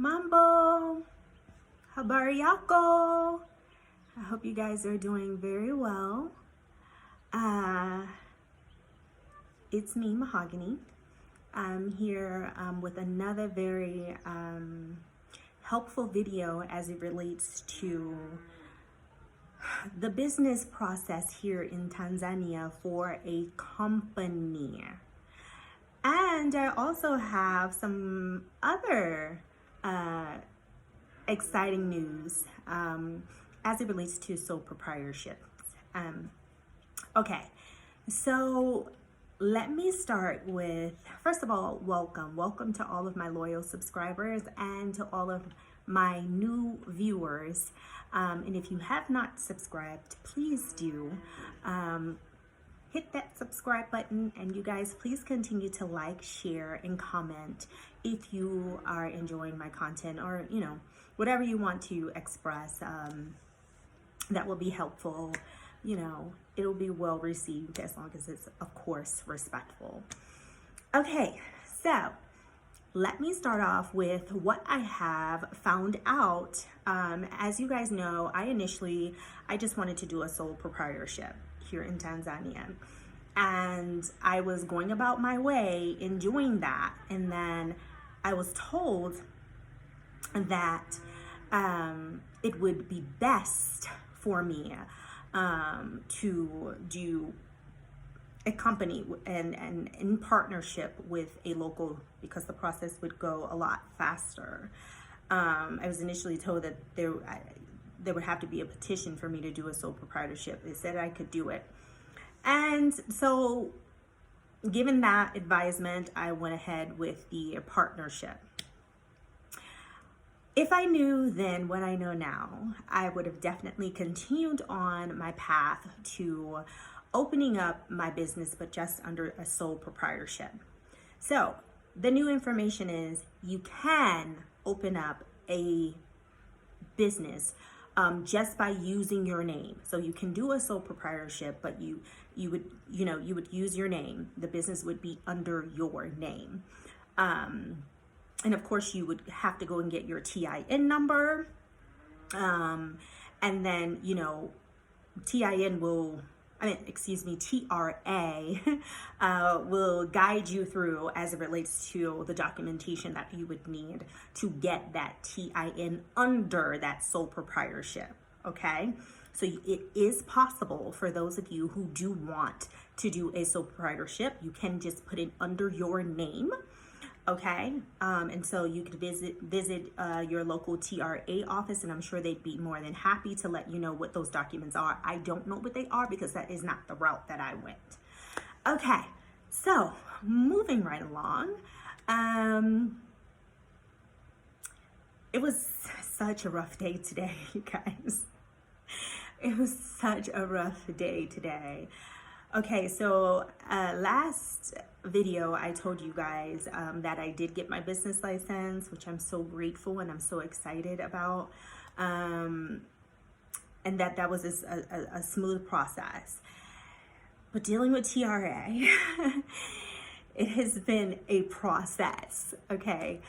Mambo, habari yako? I hope you guys are doing very well. It's me, Mahogany. I'm here with another very helpful video as it relates to the business process here in Tanzania for a company. And I also have some other exciting news as it relates to sole proprietorship. Okay, so let me start with, first of all, welcome to all of my loyal subscribers and to all of my new viewers. And if you have not subscribed, please do. Hit that subscribe button, and you guys please continue to like, share, and comment if you are enjoying my content, or whatever you want to express that will be helpful. It'll be well received as long as it's, of course, respectful. Okay, so let me start off with what I have found out. As you guys know, I just wanted to do a sole proprietorship here in Tanzania, and I was going about my way in doing that, and then I was told that it would be best for me to do a company and in partnership with a local, because the process would go a lot faster. I was initially told that there would have to be a petition for me to do a sole proprietorship. They said I could do it. And so given that advisement, I went ahead with the partnership. If I knew then what I know now, I would have definitely continued on my path to opening up my business, but just under a sole proprietorship. So the new information is you can open up a business just by using your name. So you can do a sole proprietorship, but you would use your name. The business would be under your name. And of course you would have to go and get your TIN number. And then, TRA will guide you through as it relates to the documentation that you would need to get that TIN under that sole proprietorship, okay? So it is possible for those of you who do want to do a sole proprietorship. You can just put it under your name, okay? And so you could visit your local TRA office, and I'm sure they'd be more than happy to let you know what those documents are. I don't know what they are because that is not the route that I went. Okay, so moving right along. It was such a rough day today, you guys. It was such a rough day today. Okay, so last video I told you guys that I did get my business license, which I'm so grateful and I'm so excited about, and that was a smooth process. But dealing with TRA, it has been a process, okay?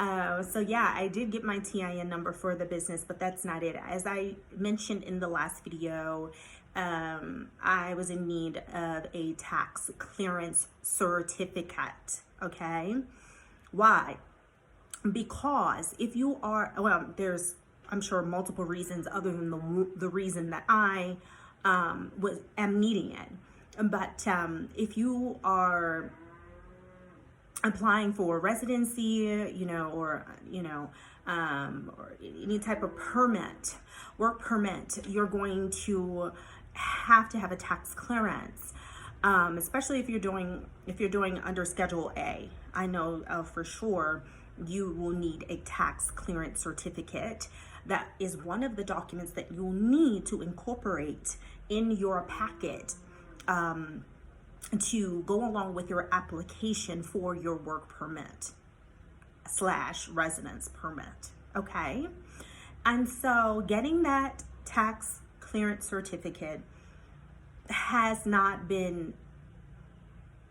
So yeah, I did get my TIN number for the business, but that's not it. As I mentioned in the last video, I was in need of a tax clearance certificate, okay? Why? Because if you are, there's, I'm sure, multiple reasons other than the reason that I am needing it. But if you are applying for residency, or any type of permit, work permit, you're going to have a tax clearance, especially if you're doing under Schedule A. I know for sure you will need a tax clearance certificate. That is one of the documents that you'll need to incorporate in your packet to go along with your application for your work permit / residence permit, okay? And so getting that tax clearance certificate has not been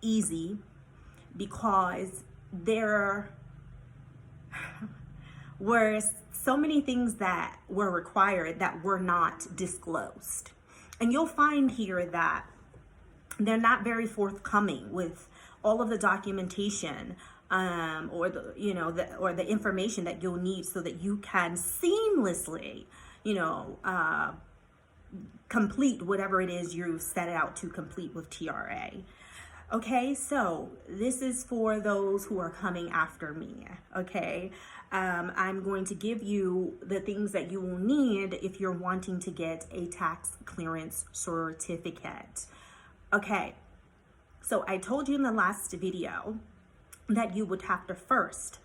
easy because were so many things that were required that were not disclosed. And you'll find here that they're not very forthcoming with all of the documentation or the information that you'll need so that you can seamlessly, complete whatever it is you set out to complete with TRA. Okay, so this is for those who are coming after me, okay? I'm going to give you the things that you will need if you're wanting to get a tax clearance certificate. Okay, so I told you in the last video that you would have to first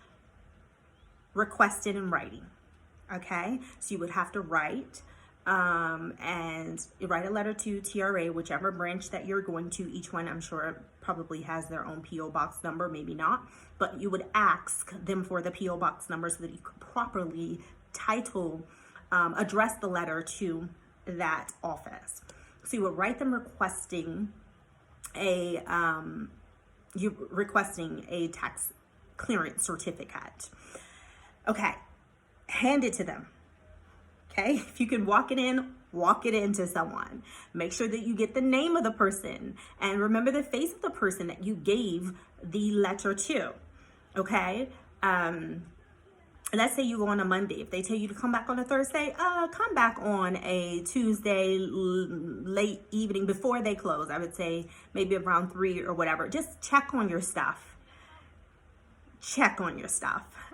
request it in writing, okay? So you would have to write and write a letter to TRA, whichever branch that you're going to. Each one, I'm sure, probably has their own PO box number, maybe not, but you would ask them for the PO box number so that you could properly address the letter to that office. So you would write them requesting a tax clearance certificate. Okay, hand it to them. Okay, if you can walk it into someone. Make sure that you get the name of the person and remember the face of the person that you gave the letter to. Okay, let's say you go on a Monday. If they tell you to come back on a Thursday, come back on a Tuesday late evening before they close. I would say maybe around 3 or whatever. Just check on your stuff.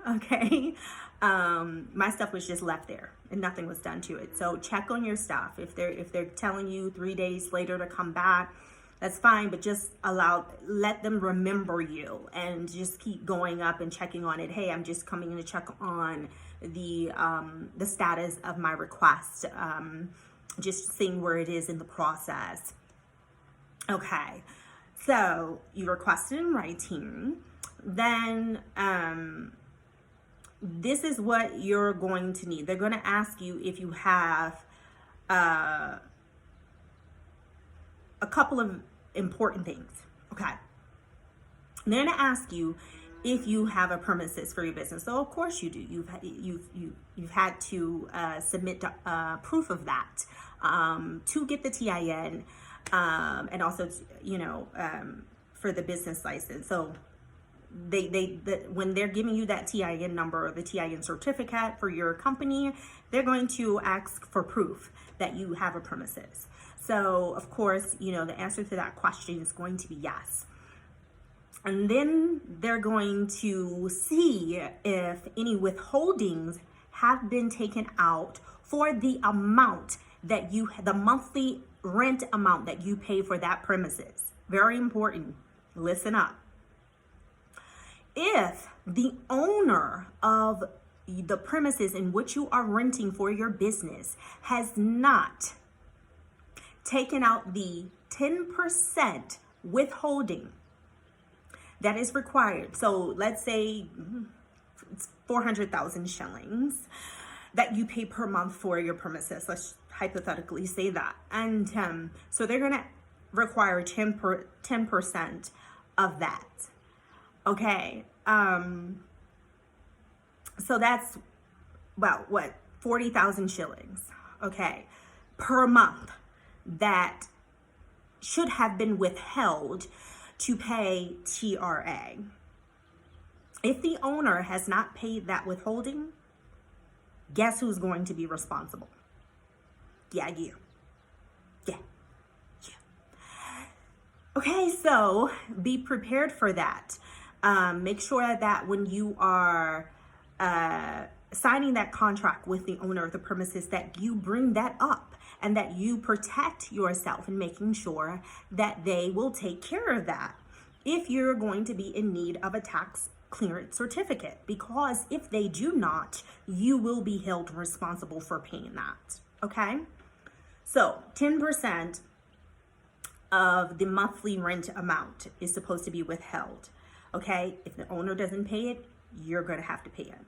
Okay. My stuff was just left there and nothing was done to it. So check on your stuff. If they're telling you 3 days later to come back, that's fine, but just let them remember you and just keep going up and checking on it. Hey, I'm just coming in to check on the status of my request. Just seeing where it is in the process. Okay, so you requested in writing. Then this is what you're going to need. They're going to ask you if you have a couple of important things. Okay. They're going to ask you if you have a premises for your business. So of course you do. You've had to submit proof of that to get the TIN and also for the business license. So when they're giving you that TIN number or the TIN certificate for your company, they're going to ask for proof that you have a premises. So of course, the answer to that question is going to be yes. And then they're going to see if any withholdings have been taken out for the amount that the monthly rent amount that you pay for that premises. Very important. Listen up. If the owner of the premises in which you are renting for your business has not taken out the 10% withholding that is required, so let's say it's 400,000 shillings that you pay per month for your premises, let's hypothetically say that, and so they're going to require 10% of that. Okay, so that's, 40,000 shillings, okay, per month that should have been withheld to pay TRA. If the owner has not paid that withholding, guess who's going to be responsible? Yeah, you. Yeah. Okay, so be prepared for that. Make sure that when you are signing that contract with the owner of the premises that you bring that up and that you protect yourself in making sure that they will take care of that if you're going to be in need of a tax clearance certificate, because if they do not, you will be held responsible for paying that. Okay, so 10% of the monthly rent amount is supposed to be withheld. Okay, if the owner doesn't pay it, you're going to have to pay it.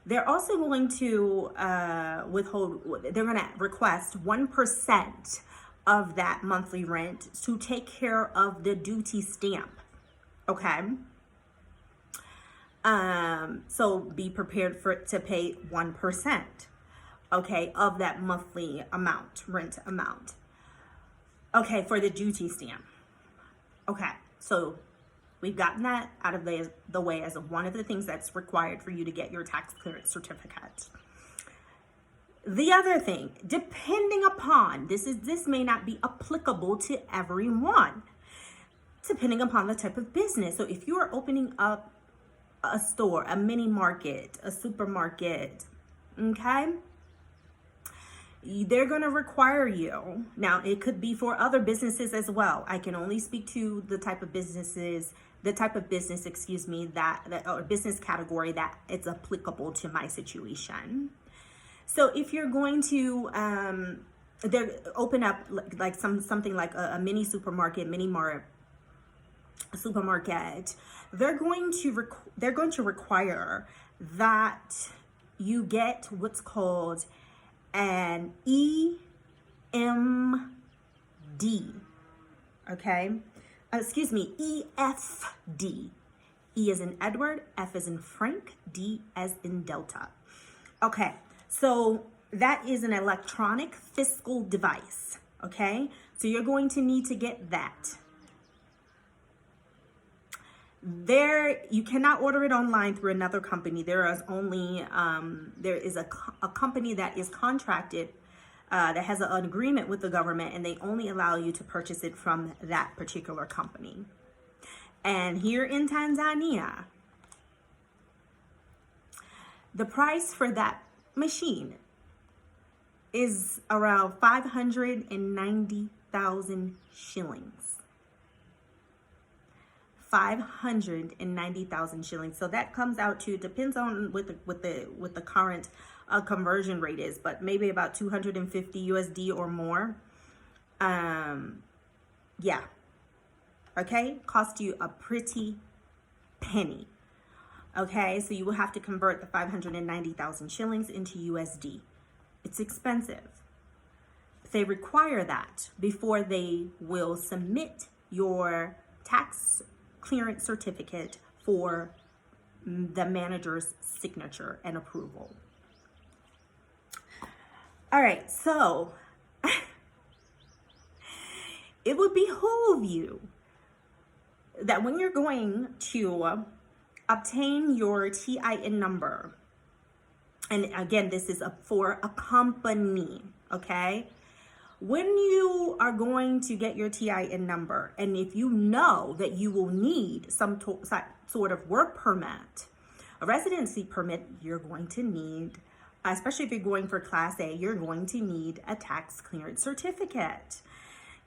They're also going to they're going to request 1% of that monthly rent to take care of the duty stamp. Okay. So be prepared to pay 1%, okay, of that monthly amount, rent amount. Okay, for the duty stamp. Okay, so we've gotten that out of the way as one of the things that's required for you to get your tax clearance certificate. The other thing, depending upon, this may not be applicable to everyone, depending upon the type of business. So if you are opening up a store, a mini market, a supermarket, okay, they're going to require you. Now, it could be for other businesses as well. I can only speak to the type of business, that or business category that it's applicable to my situation. So if you're going to open up like something like a mini supermarket, supermarket, they're going to require that you get what's called an EMD, okay? EFD. E as in Edward, F as in Frank, D as in Delta. Okay, so that is an electronic fiscal device, okay? So you're going to need to get that. You cannot order it online through another company. There is a company that is contracted, that has an agreement with the government, and they only allow you to purchase it from that particular company. And here in Tanzania, the price for that machine is around 590,000 shillings. 590,000 shillings. So that comes out to, depends on what the current conversion rate is, but maybe about 250 USD or more. Yeah. Okay, cost you a pretty penny. Okay, so you will have to convert the 590,000 shillings into USD. It's expensive. They require that before they will submit your tax clearance certificate for the manager's signature and approval. All right, so it would behoove you that when you're going to obtain your TIN number, and again, this is for a company, okay? When you are going to get your TIN number, and if you know that you will need some sort of work permit, a residency permit, you're going to need, especially if you're going for Class A, you're going to need a tax clearance certificate.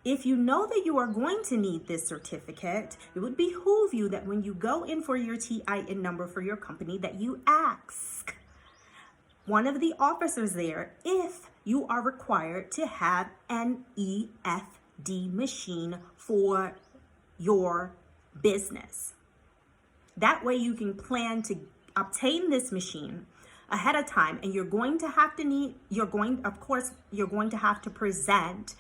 If you know that you are going to need this certificate, it would behoove you that when you go in for your TIN number for your company, that you ask one of the officers there if you are required to have an EFD machine for your business. That way you can plan to obtain this machine ahead of time, and you're going to have to present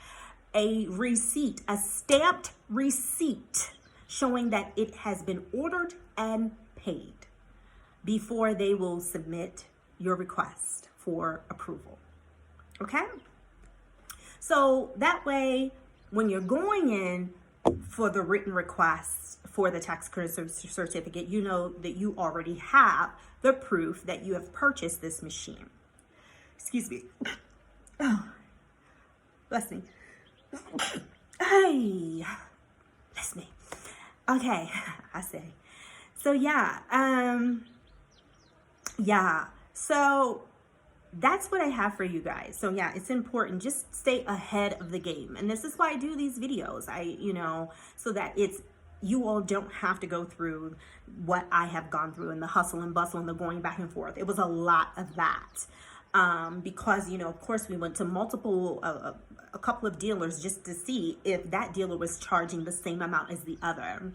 a receipt, a stamped receipt showing that it has been ordered and paid before they will submit your request for approval. Okay? So that way, when you're going in for the written request for the tax clearance certificate, you know that you already have the proof that you have purchased this machine. Excuse me. Oh, bless me. Hey, bless me. Okay, I say. So yeah, so that's what I have for you guys. So yeah, it's important. Just stay ahead of the game. And this is why I do these videos. So that you all don't have to go through what I have gone through and the hustle and bustle and the going back and forth. It was a lot of that. Because, of course we went to a couple of dealers just to see if that dealer was charging the same amount as the other.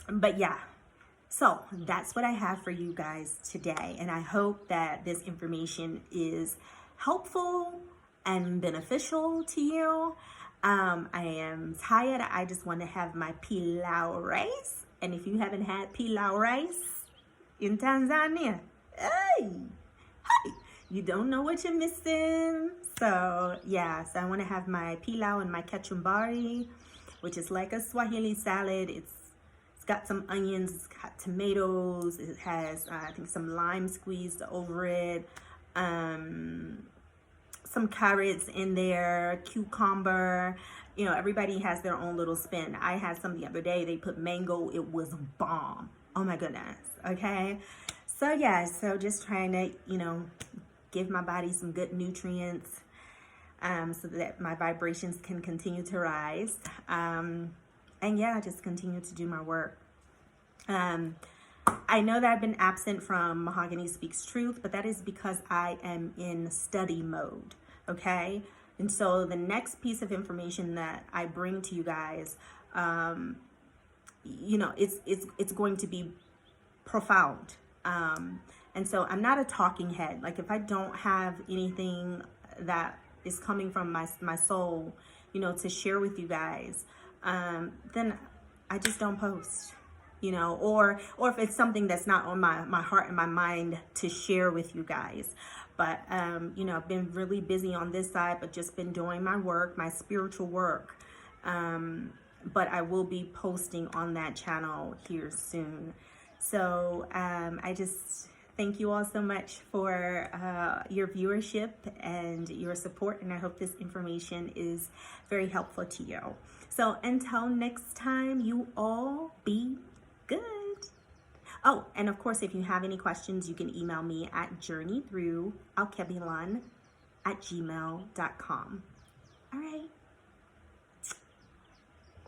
But yeah, so that's what I have for you guys today. And I hope that this information is helpful and beneficial to you. I am tired. I just want to have my pilau rice And if you haven't had pilau rice in Tanzania, hey, you don't know what you're missing. So yeah, so I want to have my pilau and my kachumbari, which is like a Swahili salad. It's got some onions, it's got tomatoes, it has I think some lime squeezed over it, some carrots in there, cucumber. You know, everybody has their own little spin. I had some the other day, they put mango, it was bomb. Oh my goodness. Okay, so yeah, so just trying to, you know, give my body some good nutrients, so that my vibrations can continue to rise. And yeah, just continue to do my work. I know that I've been absent from Mahogany Speaks Truth, but that is because I am in study mode, okay? And so the next piece of information that I bring to you guys, you know, it's going to be profound. And so I'm not a talking head. Like if I don't have anything that is coming from my soul, you know, to share with you guys, then I just don't post, you know, or if it's something that's not on my heart and my mind to share with you guys. But, you know, I've been really busy on this side, but just been doing my work, my spiritual work. But I will be posting on that channel here soon. So I just thank you all so much for your viewership and your support. And I hope this information is very helpful to you. So until next time, you all be good. Oh, and of course, if you have any questions, you can email me at journeythroughalkebulan@gmail.com. All right.